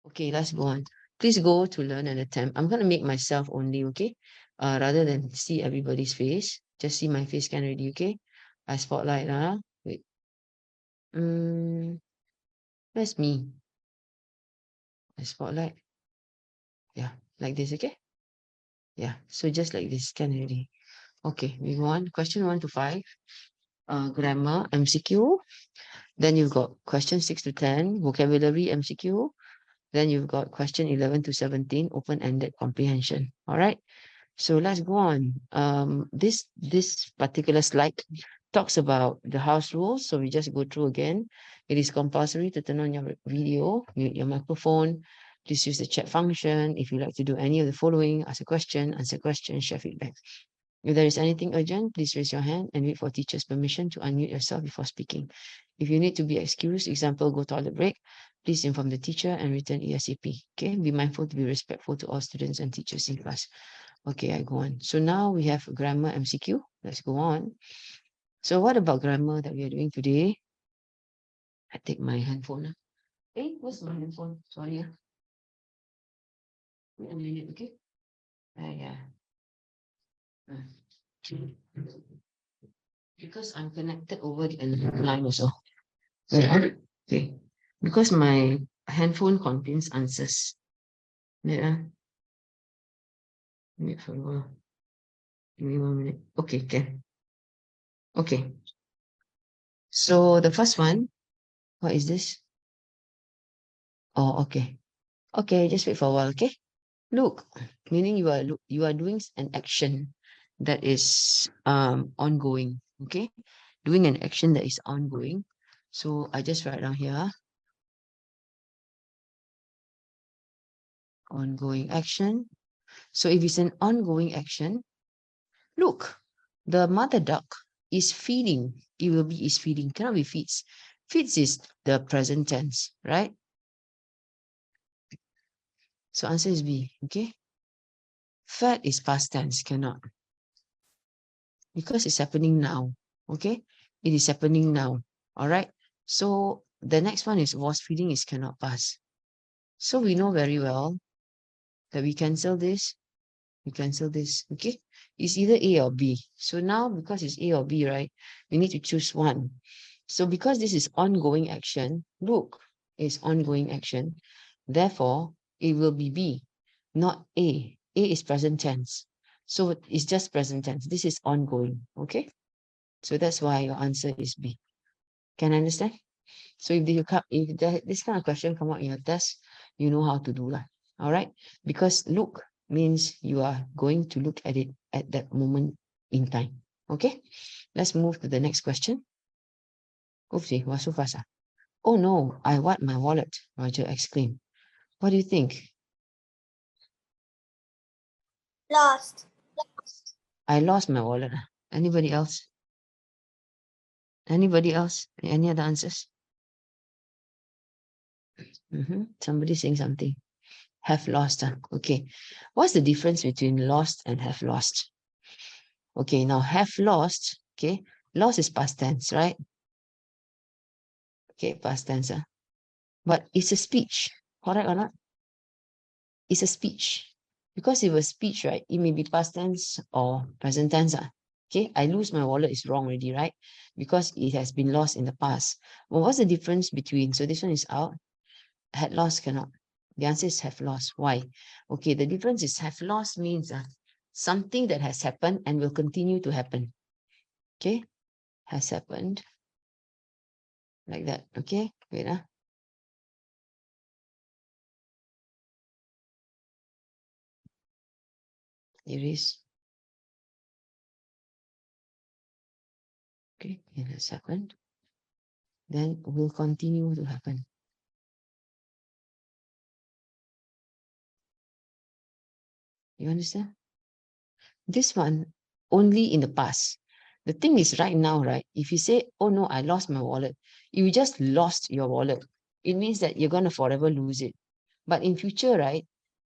Okay, let's go on. Please go to learn and attempt. I'm going to make myself only, okay? Rather than see everybody's face. Just see my face can already, okay? I spotlight, wait. That's me. I spotlight. Yeah, like this, okay? Yeah, so just like this, can already. Okay, we go on. Question 1 to 5. Grammar, MCQ. Then you've got question 6 to 10, vocabulary, MCQ. Then you've got question 11 to 17, open-ended comprehension. All right. So let's go on. This particular slide talks about the house rules. So we just go through again. It is compulsory to turn on your video, mute your microphone. Please use the chat function. If you like to do any of the following, ask a question, answer questions, share feedback. If there is anything urgent, please raise your hand and wait for teacher's permission to unmute yourself before speaking. If you need to be excused, example, go toilet break, please inform the teacher and return ASAP. Okay, be mindful to be respectful to all students and teachers in class. Okay, I go on. So now we have grammar MCQ. Let's go on. So what about grammar that we are doing today? I take my handphone. Hey, where's my handphone? Sorry. Wait a minute, okay? Yeah. Because I'm connected over the line also. Okay. Because my handphone contains answers. Yeah. Wait for a while. Give me 1 minute. Okay, can. Okay. So the first one, what is this? Oh, okay. Okay, just wait for a while, okay? Look, meaning you are doing an action that is ongoing, okay? Doing an action that is ongoing. So I just write down here, ongoing action. So if it's an ongoing action, look, the mother duck is feeding. It will be is feeding, cannot be feeds. Feeds is the present tense, right? So answer is B, okay? Fed is past tense, cannot. Because it's happening now, okay? It is happening now, all right? So the next one is was feeding is cannot pass. So we know very well that we cancel this, okay? It's either A or B. So now because it's A or B, right? We need to choose one. So because this is ongoing action, look, it's ongoing action. Therefore, it will be B, not A. A is present tense. So it's just present tense. This is ongoing, okay? So that's why your answer is B. Can I understand? So if this kind of question come out in your test, you know how to do that. All right? Because look means you are going to look at it at that moment in time. Okay? Let's move to the next question. Oopsie, what's so fast? Oh no, I want my wallet, Roger exclaimed. What do you think? Lost. I lost my wallet. Anybody else? Anybody else? Any other answers? Somebody saying something. Have lost. Okay. What's the difference between lost and have lost? Okay, now have lost. Okay. Lost is past tense, right? Okay, past tense. But it's a speech. Correct or not? It's a speech. Because it was speech, right? It may be past tense or present tense. Okay, I lose my wallet is wrong already, right? Because it has been lost in the past. Well, what's the difference between? So this one is out. Had lost cannot. The answer is have lost. Why? Okay, the difference is have lost means something that has happened and will continue to happen. Okay, has happened like that. Okay, wait. Erase. Okay, it has happened. Then will continue to happen. You understand? This one only in the past. The thing is right now, right? If you say, oh no, I lost my wallet, you just lost your wallet. It means that you're going to forever lose it. But in future, right,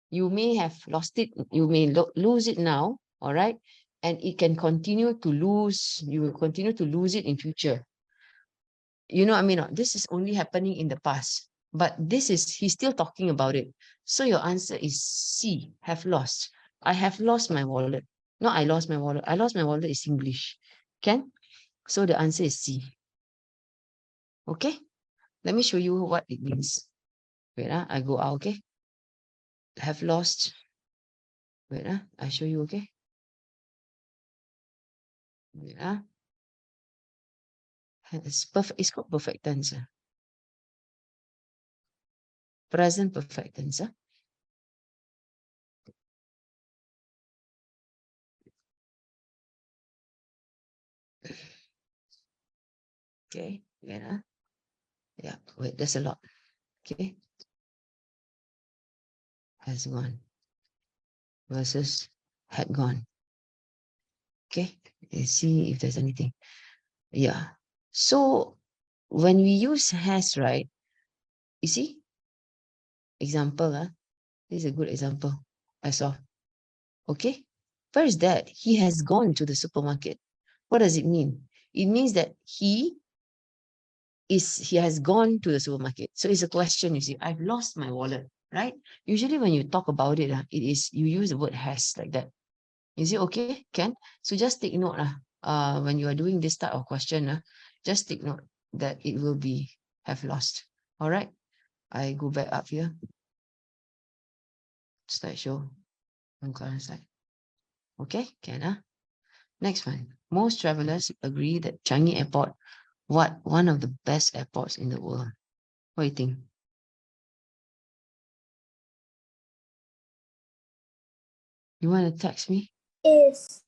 you may have lost it. You may lose it now, all right? And it can continue to lose. You will continue to lose it in future. You know, I mean, this is only happening in the past. But this is, he's still talking about it. So your answer is C, have lost. I have lost my wallet. No, I lost my wallet. I lost my wallet is English. Can? So the answer is C. Okay? Let me show you what it means. Wait, I go out, okay? Have lost. Wait, I show you, okay? Wait, it's perfect. It's called perfect tense. Present perfect tense. Okay, wait, yeah, wait, there's a lot. Okay, has gone versus had gone. Okay, let's see if there's anything. Yeah, so when we use has, right, you see, example, this is a good example I saw. Okay, first that he has gone to the supermarket. What does it mean? It means that he has gone to the supermarket. So it's a question, you see, I've lost my wallet, right? Usually when you talk about it, it is, you use the word has like that. Is it okay? Can? So just take note, when you are doing this type of question, just take note that it will be have lost. All right. I go back up here. Slideshow on current slide. Okay, can. Next one. Most travelers agree that Changi Airport, one of the best airports in the world. What do you think? You want to text me? Is.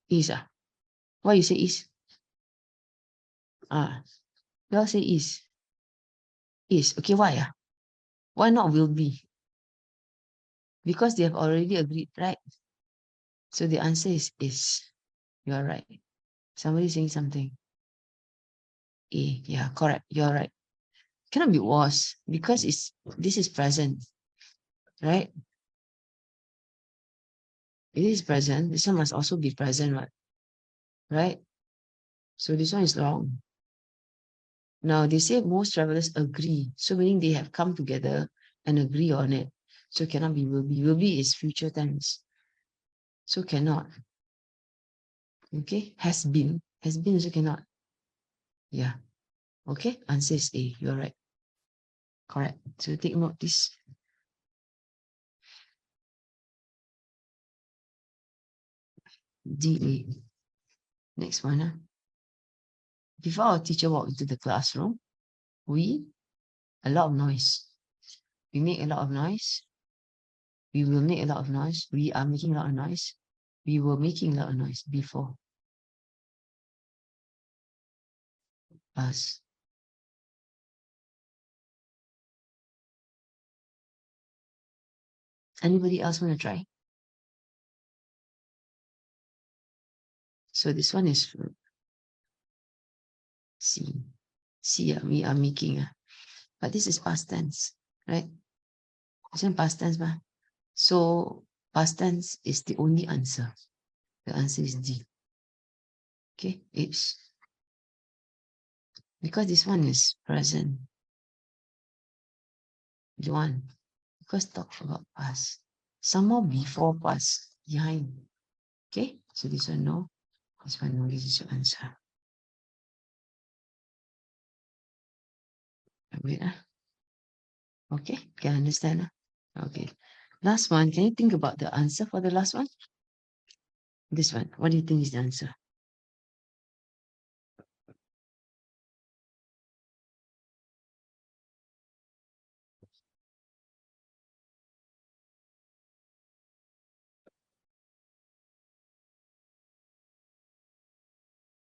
Is Why you say is? You all say is. Is. Okay, why? Why not will be? Because they have already agreed, right? So the answer is is. You are right. Somebody saying something. A. Yeah, correct. You are right. Cannot be was because this is present, right? It is present. This one must also be present, right? So this one is wrong. Now they say most travelers agree. So meaning they have come together and agree on it. So cannot be will be. Will be is future tense. So cannot. Okay. Has been. Has been also cannot. Yeah. Okay. Answer is A. You're right. Correct. So take note this. D. Next one. Before our teacher walked into the classroom, a lot of noise. We make a lot of noise. We will make a lot of noise. We are making a lot of noise. We were making a lot of noise before us. Anybody else want to try? So this one is C. C, we are making. But this is past tense, right? This one past tense, ma. So past tense is the only answer. The answer is D. Okay, it's because this one is present. The one, because talk about past. Some more before past, behind. Okay, so this one no. This one no, this is your answer. Wait, okay, can understand? Okay, last one, can you think about the answer for the last one? This one, what do you think is the answer?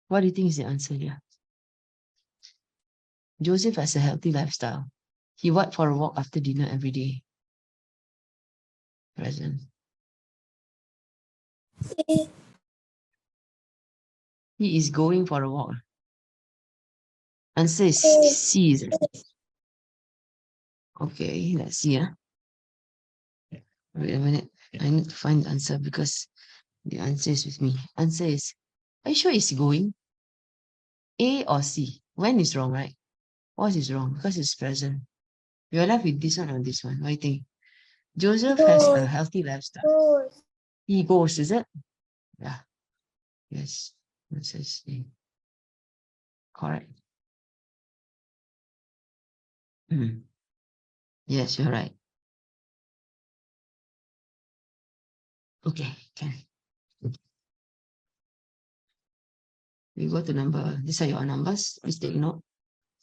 What do you think is the answer here? Joseph has a healthy lifestyle. He went for a walk after dinner every day. Present. C. He is going for a walk. Answer is A. C. Okay, let's see. Wait a minute. I need to find the answer because the answer is with me. Answer is, are you sure it's going? A or C? When is wrong, right? What is wrong? Because it's present. You're left with this one or this one. What do you think? Joseph has a healthy lifestyle. Goes. He goes, is it? Yeah. Yes. Answer is A. Correct. Yes, you're right. Okay, can. We go to number, these are your numbers. Please take note.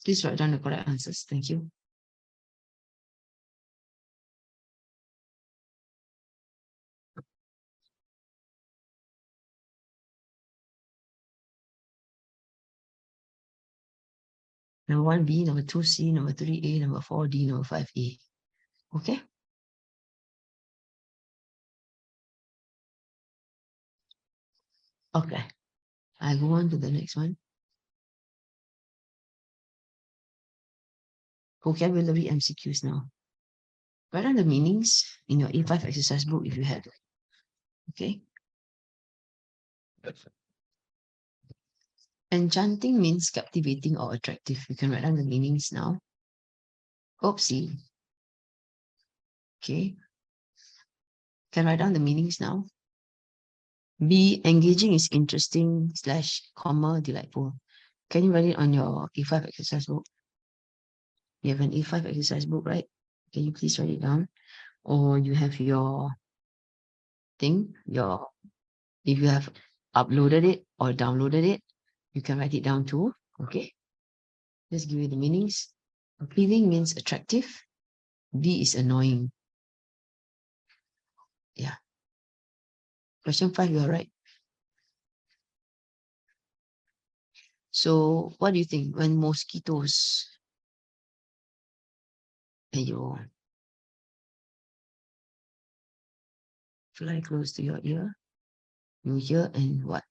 Please write down the correct answers. Thank you. Number 1B, number 2C, number 3A, number 4D, number 5A. Okay? Okay. I go on to the next one. Vocabulary MCQs now. Write down the meanings in your A5 exercise book if you have it. Okay? Enchanting means captivating or attractive. You can write down the meanings now. Oopsie. Okay. Can write down the meanings now. B, engaging is interesting / delightful. Can you write it on your A5 exercise book? You have an A5 exercise book, right? Can you please write it down? Or you have your thing, if you have uploaded it or downloaded it, you can write it down too. Okay. Just give you the meanings. Appealing means attractive. B is annoying. Yeah. Question 5, you are right. So what do you think when mosquitoes fly close to your ear, you hear and what?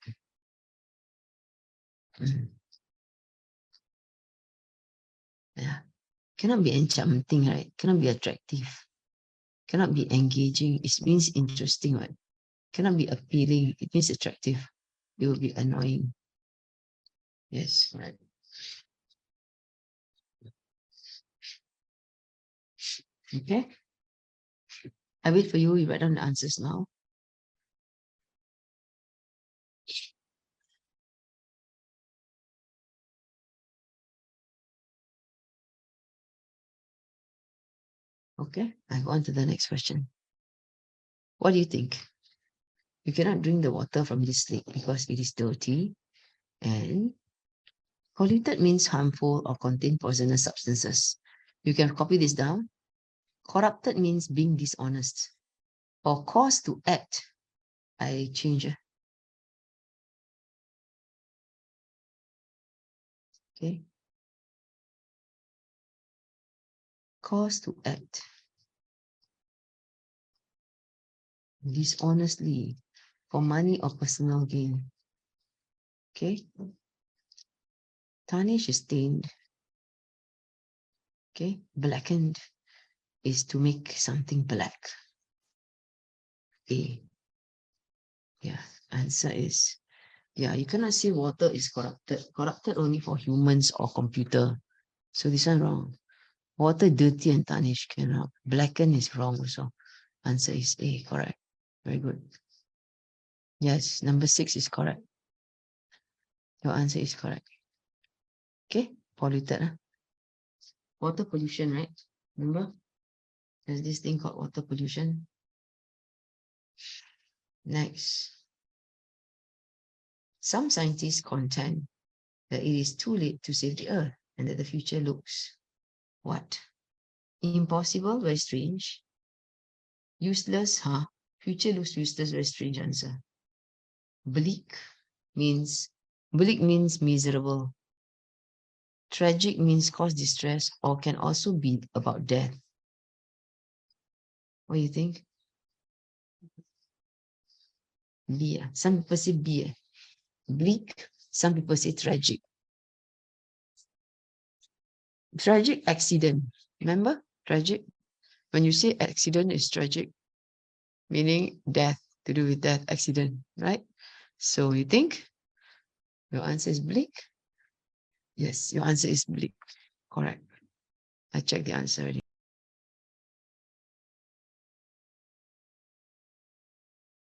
Yeah. Cannot be enchanting, right? Cannot be attractive. Cannot be engaging. It means interesting, right? Cannot be appealing. It means attractive. It will be annoying. Yes, right. Okay. I wait for you. You write down the answers now. Okay. I go on to the next question. What do you think? You cannot drink the water from this lake because it is dirty. And polluted means harmful or contain poisonous substances. You can copy this down. Corrupted means being dishonest. Or caused to act. I change. Okay. Caused to act dishonestly for money or personal gain. Okay. Tarnish is stained. Okay. Blackened is to make something black. A. Yeah. Answer is, yeah, you cannot say water is corrupted. Corrupted only for humans or computer. So this one wrong. Water dirty and tarnished cannot. Blacken is wrong also. Answer is A. Correct. Very good. Yes, number 6 is correct. Your answer is correct. Okay. Polluted. Huh? Water pollution, right? Remember? There's this thing called water pollution. Next. Some scientists contend that it is too late to save the earth and that the future looks what? Impossible, very strange. Useless, huh? Future looks useless, very strange answer. Bleak means miserable. Tragic means cause distress or can also be about death. What do you think? B. Some people say B. Bleak. Some people say tragic. Tragic accident. Remember? Tragic. When you say accident is tragic, meaning death, to do with death, accident, right? So you think your answer is bleak? Yes, your answer is bleak. Correct. I checked the answer already.